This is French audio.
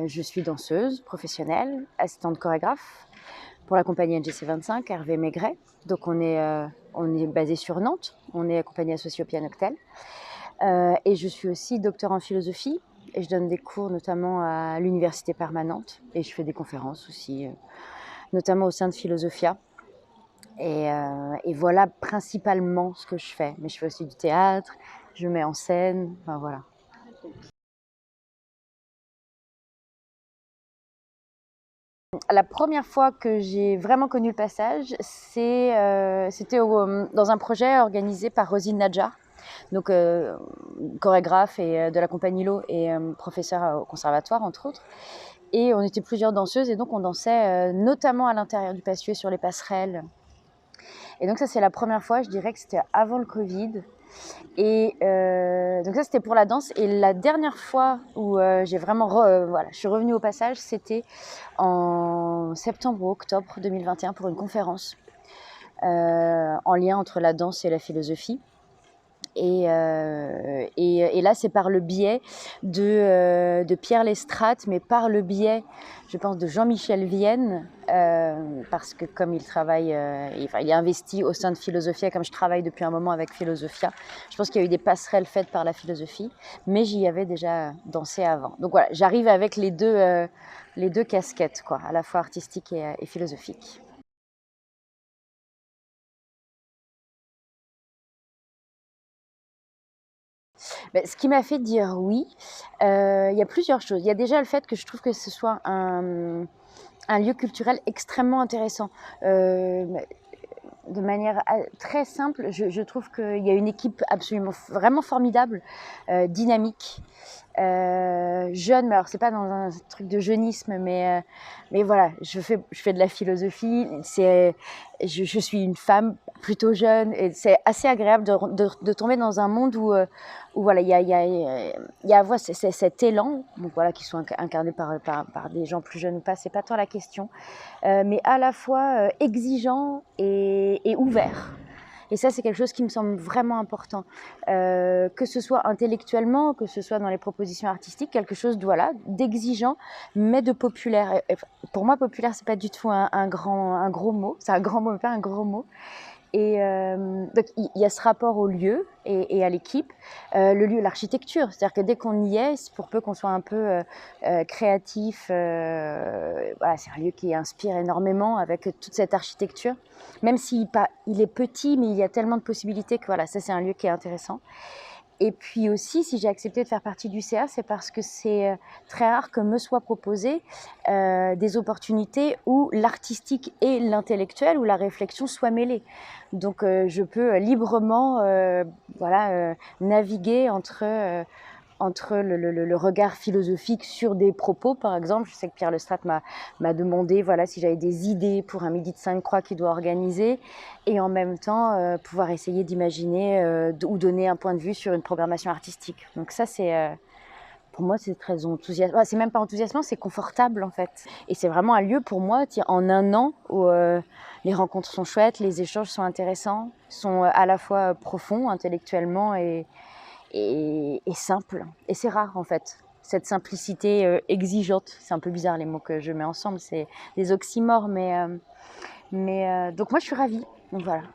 Je suis danseuse professionnelle, assistante chorégraphe pour la compagnie NGC25, Hervé Maigret. Donc on est basé sur Nantes, on est compagnie associée au Pianoctel. Et je suis aussi docteur en philosophie et je donne des cours notamment à l'université permanente et je fais des conférences aussi, notamment au sein de Philosophia. Et voilà principalement ce que je fais. Mais je fais aussi du théâtre, je mets en scène, enfin voilà. La première fois que j'ai vraiment connu le passage, c'était dans un projet organisé par Rosine Nadjar, donc chorégraphe de la compagnie Lo et professeure au conservatoire entre autres. Et on était plusieurs danseuses et donc on dansait notamment à l'intérieur du Passuet sur les passerelles. Et donc ça c'est la première fois, je dirais que c'était avant le Covid. Et donc ça c'était pour la danse. Et la dernière fois où j'ai vraiment je suis revenue au passage, c'était en septembre ou octobre 2021 pour une conférence en lien entre la danse et la philosophie. Et là, c'est par le biais de Pierre Lestrade, mais par le biais, je pense, de Jean-Michel Vienne, parce que comme il travaille, il est investi au sein de Philosophia, comme je travaille depuis un moment avec Philosophia, je pense qu'il y a eu des passerelles faites par la philosophie, mais j'y avais déjà dansé avant. Donc voilà, j'arrive avec les deux casquettes, quoi, à la fois artistique et philosophique. Ce qui m'a fait dire oui, il y a plusieurs choses. Il y a déjà le fait que je trouve que ce soit un lieu culturel extrêmement intéressant. De manière très simple, je trouve qu'il y a une équipe absolument vraiment formidable, dynamique, jeune, mais alors c'est pas dans un truc de jeunisme, mais voilà, je fais de la philosophie, je suis une femme plutôt jeune et c'est assez agréable de tomber dans un monde où voilà, il y a à voir cet élan, donc voilà, qui sont incarnés par des gens plus jeunes ou pas, c'est pas tant la question, mais à la fois exigeant et ouvert. Et ça, c'est quelque chose qui me semble vraiment important. Que ce soit intellectuellement, que ce soit dans les propositions artistiques, quelque chose d'exigeant, mais de populaire. Et pour moi, populaire, c'est pas du tout un gros mot. C'est un grand mot, mais pas un gros mot. Et donc, il y a ce rapport au lieu et à l'équipe. Le lieu, l'architecture. C'est-à-dire que dès qu'on y est, pour peu qu'on soit un peu créatif, voilà, c'est un lieu qui inspire énormément avec toute cette architecture. Même s'il il est petit, mais il y a tellement de possibilités que voilà, ça c'est un lieu qui est intéressant. Et puis aussi, si j'ai accepté de faire partie du CA, c'est parce que c'est très rare que me soient proposées des opportunités où l'artistique et l'intellectuel, où la réflexion soient mêlés. Donc je peux librement naviguer entre le regard philosophique sur des propos, par exemple. Je sais que Pierre Lestrade m'a demandé voilà, si j'avais des idées pour un Midi de Sainte-Croix qu'il doit organiser, et en même temps pouvoir essayer d'imaginer ou donner un point de vue sur une programmation artistique. Donc ça, pour moi, c'est très enthousiasmant. C'est même pas enthousiasmant, c'est confortable en fait. Et c'est vraiment un lieu pour moi, en un an, où les rencontres sont chouettes, les échanges sont intéressants, sont à la fois profonds intellectuellement et simple. Et c'est rare en fait, cette simplicité exigeante. C'est un peu bizarre les mots que je mets ensemble, c'est des oxymores, mais donc moi je suis ravie. Donc voilà.